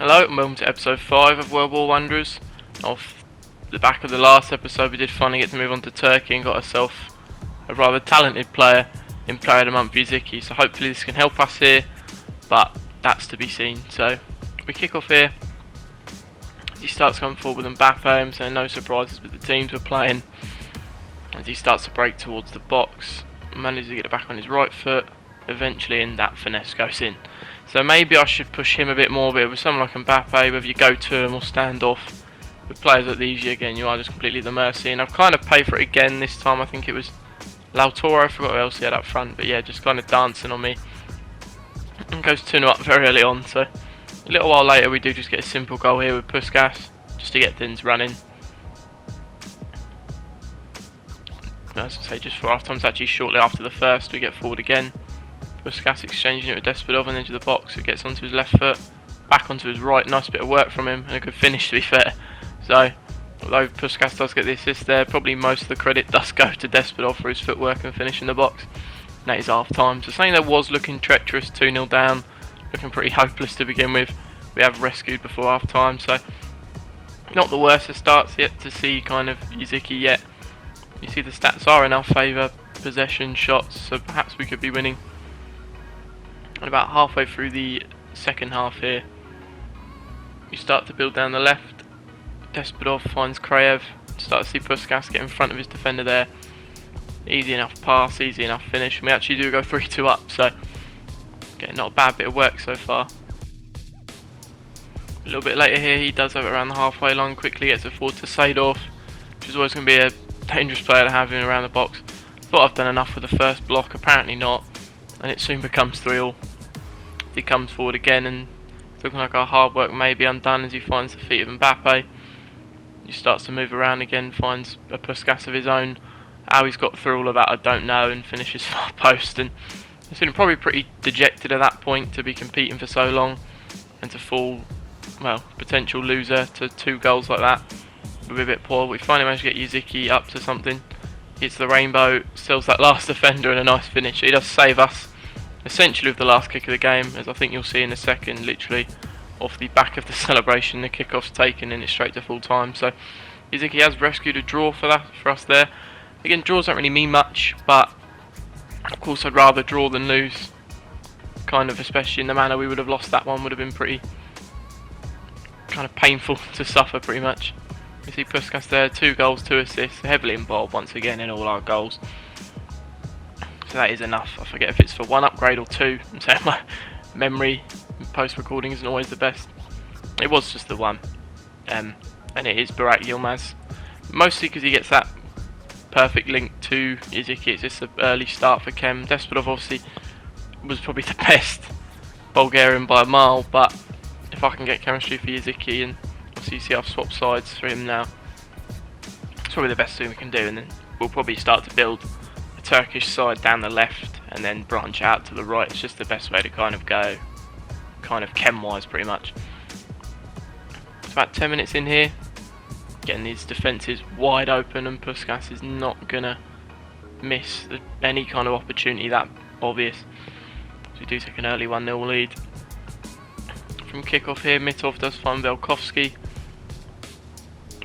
Hello and welcome to episode 5 of World War Wanderers. Off the back of the last episode we did finally get to move on to Turkey and got ourselves a rather talented player in Player of the Month, Yuziki. So hopefully this can help us here, but that's to be seen. So we kick off here. He starts coming forward with Mbappe, so no surprises with the teams we're playing. As he starts to break towards the box, manages to get it back on his right foot, eventually, and that finesse goes in. So maybe I should push him a bit more, but with someone like Mbappe, whether you go to him or stand off, with players like these, again, you are just completely at the mercy. And I've kind of paid for it again this time. I think it was Lautaro, I forgot who else he had up front, but yeah, just kind of dancing on me. And goes 2-0 up very early on, so a little while later we do just get a simple goal here with Puskas, just to get things running. As I say, just for half time, it's actually shortly after the first, we get forward again. Puskas exchanging it with Desperov and into the box, who gets onto his left foot, back onto his right. Nice bit of work from him and a good finish, to be fair. So although Puskas does get the assist there, probably most of the credit does go to Desperov for his footwork and finish in the box. And that is half time. So something that was looking treacherous, 2-0 down, looking pretty hopeless to begin with, we have rescued before half time. So not the worst of starts yet to see kind of Yuziki yet. You see the stats are in our favour, possession, shots, so perhaps we could be winning. And about halfway through the second half here, you start to build down the left. Desperov finds Kraev, start to see Puskas get in front of his defender there. Easy enough pass, easy enough finish, and we actually do go 3-2 up, so again, not a bad bit of work so far. A little bit later here, he does have it around the halfway line, quickly gets it forward to Sadorf, which is always going to be a dangerous player to have in around the box. Thought I've done enough with the first block, apparently not, and it soon becomes 3-3. He comes forward again, and it's looking like our hard work may be undone as he finds the feet of Mbappe. He starts to move around again, finds a Puskas of his own. How he's got through all of that I don't know, and finishes far post. And he's feeling probably pretty dejected at that point to be competing for so long and to fall, well, potential loser to 2 goals like that. We'll be a bit poor. We finally managed to get Yuziki up to something. Hits the rainbow, sells that last defender, and a nice finish. He does save us essentially with the last kick of the game, as I think you'll see in a second. Literally off the back of the celebration, the kickoff's taken and it's straight to full time. So Yuziki has rescued a draw for us there. Again, draws don't really mean much, but of course I'd rather draw than lose. Kind of, especially in the manner we would have lost that one, would have been pretty kind of painful to suffer pretty much. You see Puskas there, 2 goals, 2 assists, heavily involved once again in all our goals. So that is enough. I forget if it's for 1 upgrade or 2. I'm saying my memory post-recording isn't always the best. It was just the 1. And it is Burak Yilmaz. Mostly because he gets that perfect link to Yuziki. It's just an early start for Kem. Desperov obviously was probably the best Bulgarian by a mile, but if I can get chemistry for Yuziki, and obviously you see I've swapped sides for him now, it's probably the best thing we can do, and then we'll probably start to build a Turkish side down the left and then branch out to the right. It's just the best way to kind of go, kind of chem-wise pretty much. It's about 10 minutes in here, getting these defences wide open, and Puskas is not going to miss any kind of opportunity that obvious. So we do take an early 1-0 lead. From kick-off here, Mitov does find Velkovsky.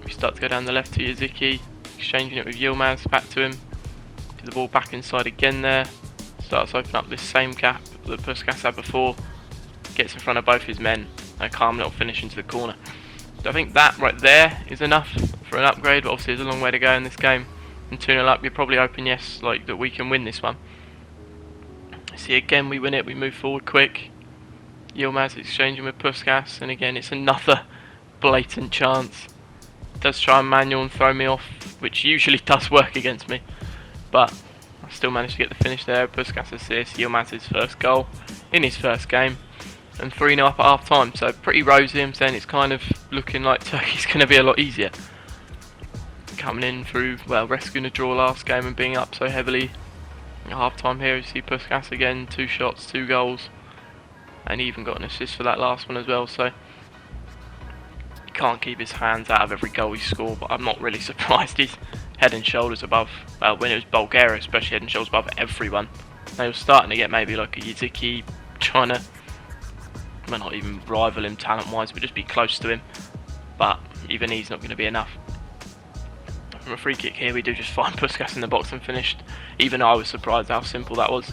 We start to go down the left to Yuziki, exchanging it with Yilmaz, back to him. To the ball back inside again there. Starts to open up this same gap that Puskas had before. Gets in front of both his men. A calm little finish into the corner. So I think that right there is enough for an upgrade, but obviously there's a long way to go in this game. And 2-0 up, you're probably hoping, yes, like that we can win this one. See, again we win it, we move forward quick. Yilmaz exchanging with Puskas, and again it's another blatant chance. Does try and manual and throw me off, which usually does work against me, but I still managed to get the finish there. Puskas assist, Yilmaz's first goal in his first game, and 3-0 up at half time. So pretty rosy. I'm saying it's kind of looking like Turkey's going to be a lot easier. Coming in through, well, rescuing a draw last game and being up so heavily at half time here. You see Puskas again, 2 shots, 2 goals. And he even got an assist for that last one as well, so he can't keep his hands out of every goal he scored, but I'm not really surprised. He's head and shoulders above, when it was Bulgaria especially, head and shoulders above everyone. They were starting to get maybe like a Yuziki trying to might not even rival him talent-wise, but just be close to him. But even he's not going to be enough. From a free kick here, we do just find Puskas in the box and finished. Even I was surprised how simple that was.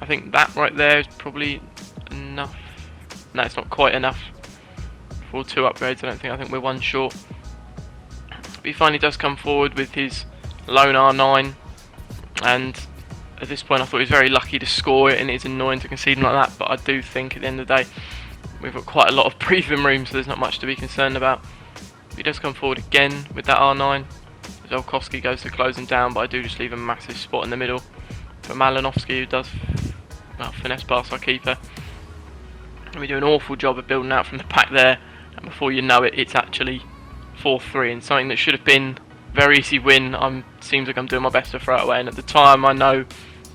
I think that right there is probably enough. No, it's not quite enough for 2 upgrades. I think we're 1 short. But he finally does come forward with his lone R9, and at this point I thought he was very lucky to score it, and it's annoying to concede him like that, but I do think at the end of the day we've got quite a lot of breathing room, so there's not much to be concerned about. He does come forward again with that R9. Zelkowski goes to close him down, but I do just leave a massive spot in the middle for Malinovsky, who does, well, finesse past our keeper. And we do an awful job of building out from the back there, and before you know it, it's actually 4-3, and something that should have been a very easy win. Seems like I'm doing my best to throw it away, and at the time I know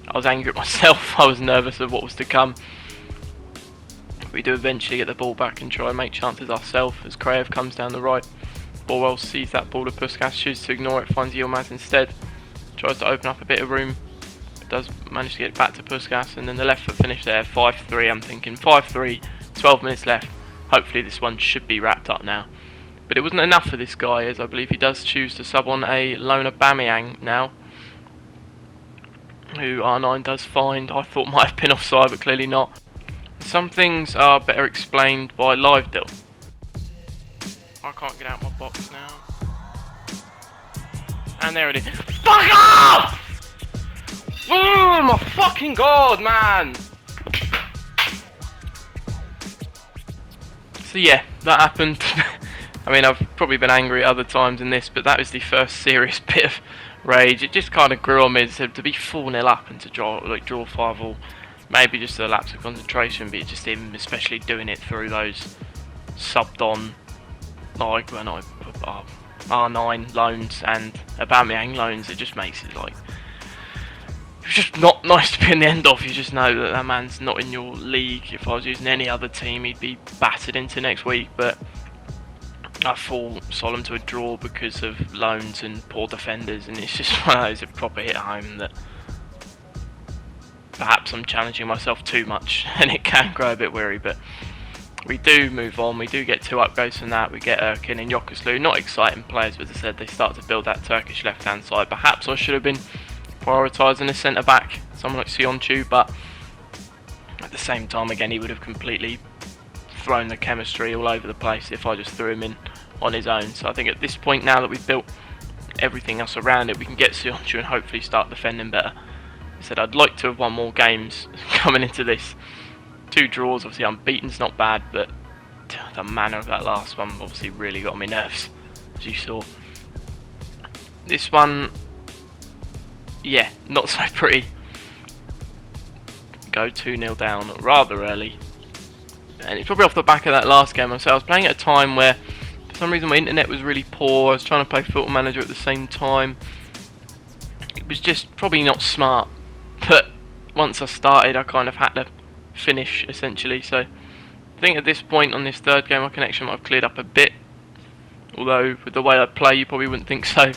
I was angry at myself. I was nervous of what was to come. We do eventually get the ball back and try and make chances ourselves as Kraev comes down the right. Borwell sees that ball to Puskas, chooses to ignore it, finds Yilmaz instead, tries to open up a bit of room, does manage to get it back to Puskas, and then the left foot finish there, 5-3. I'm thinking 5-3, 12 minutes left. Hopefully this one should be wrapped up now. But it wasn't enough for this guy, as I believe he does choose to sub on a lone Aubameyang now, who R9 does find. I thought might have been offside, but clearly not. Some things are better explained by live deal. I can't get out my box now. And there it is. Fuck off! Oh my fucking god, man! So yeah, that happened. I mean, I've probably been angry at other times in this, but that was the first serious bit of rage. It just kind of grew on me to be 4-0 up and to draw 5-all. Maybe just a lapse of concentration, but it's just him, especially doing it through those subbed on, like when R9 loans and Aubameyang loans. It just makes it like, it's just not nice to be in the end of. You just know that that man's not in your league. If I was using any other team, he'd be battered into next week, but I fall solemn to a draw because of loans and poor defenders, and it's just one of those that proper hit home that perhaps I'm challenging myself too much and it can grow a bit weary. But we do move on. We do get 2 upgrades from that. We get Erkin and Yokoslu. Not exciting players, but as I said, they start to build that Turkish left hand side. Perhaps I should have been prioritising a centre back, someone like Sionchu, but at the same time, again, he would have completely thrown the chemistry all over the place if I just threw him in on his own. So I think at this point, now that we've built everything else around it, we can get Sionchu and hopefully start defending better. I said I'd like to have won more games coming into this. 2 draws, obviously unbeaten's not bad, but the manner of that last one obviously really got on my nerves, as you saw. This one, yeah, not so pretty. Go 2-0 down rather early, and it's probably off the back of that last game. So I was playing at a time where for some reason my internet was really poor. I was trying to play Football Manager at the same time. It was just probably not smart, but once I started I kind of had to finish essentially. So I think at this point on this 3rd game my connection might have cleared up a bit, although with the way I play you probably wouldn't think so.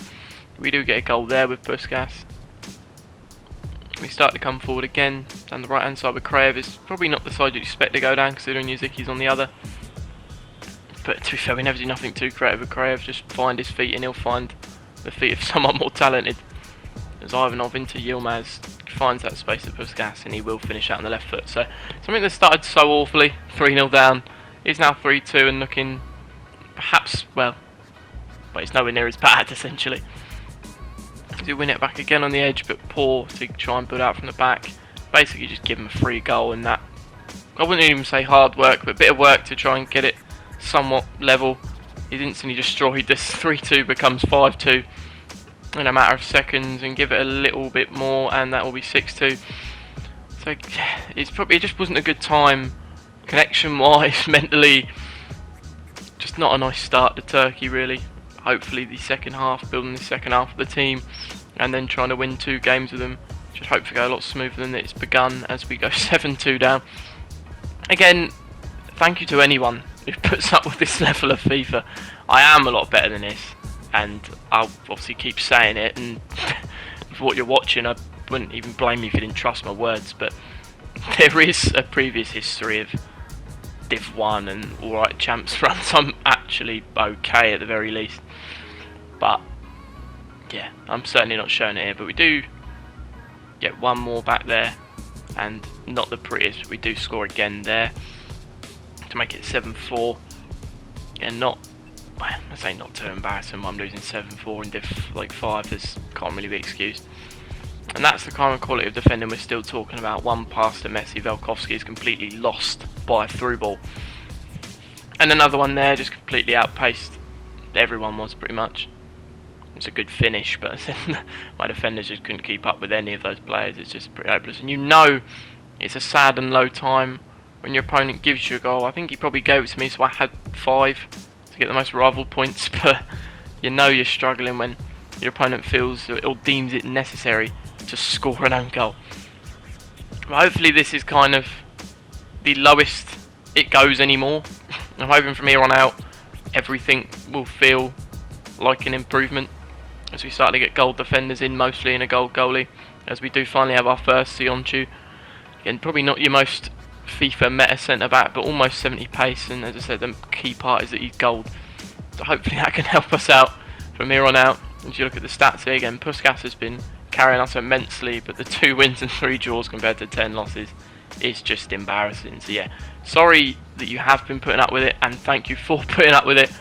We do get a goal there with Puskas. We start to come forward again down the right hand side with Kraev. It's probably not the side you'd expect to go down considering Yuzuki's on the other, but to be fair, we never do nothing too creative with Kraev. Just find his feet and he'll find the feet of someone more talented. As Ivanov into Yilmaz finds that space at Puskas, and he will finish out on the left foot. So something that started so awfully, 3-0 down, is now 3-2 and looking perhaps, well, but it's nowhere near as bad essentially. We win it back again on the edge, but poor to try and build out from the back. Basically just give him a free goal, and that, I wouldn't even say hard work, but a bit of work to try and get it somewhat level. He's instantly destroyed this. 3-2 becomes 5-2 in a matter of seconds, and give it a little bit more and that will be 6-2. So it just wasn't a good time connection wise, mentally. Just not a nice start to Turkey really. Hopefully the second half, building the second half of the team and then trying to win 2 games with them should hopefully go a lot smoother than it's begun as we go 7-2 down. Again, thank you to anyone who puts up with this level of FIFA. I am a lot better than this, and I'll obviously keep saying it, and for what you're watching I wouldn't even blame you if you didn't trust my words, but there is a previous history of Div 1 and alright champs runs, I'm actually okay at the very least. But yeah, I'm certainly not showing it here, but we do get one more back there, and not the prettiest. We do score again there to make it 7-4, and not, I say not too embarrassing. I'm losing 7-4 in Div like 5. This can't really be excused. And that's the kind of quality of defending we're still talking about. One pass to Messi, Velkovsky is completely lost by a through ball. And another one there, just completely outpaced. Everyone was pretty much. It's a good finish, but my defenders just couldn't keep up with any of those players. It's just pretty hopeless. And you know it's a sad and low time when your opponent gives you a goal. I think he probably gave it to me, so I had 5 to get the most rival points. But you know you're struggling when your opponent feels or deems it necessary to score an own goal. But hopefully this is kind of the lowest it goes anymore. I'm hoping from here on out everything will feel like an improvement as we start to get goal defenders in, mostly in a goalie, as we do finally have our first Sionchu. Again, probably not your most FIFA meta centre back, but almost 70 pace, and as I said, the key part is that he's gold. So hopefully that can help us out from here on out. As you look at the stats here again, Puskas has been carrying us immensely, but the 2 wins and 3 draws compared to 10 losses is just embarrassing. So yeah, sorry that you have been putting up with it, and thank you for putting up with it.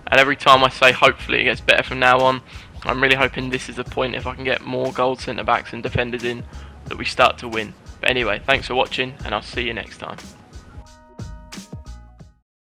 And every time I say hopefully it gets better from now on, I'm really hoping this is the point. If I can get more gold centre backs and defenders in, that we start to win. But anyway, thanks for watching, and I'll see you next time.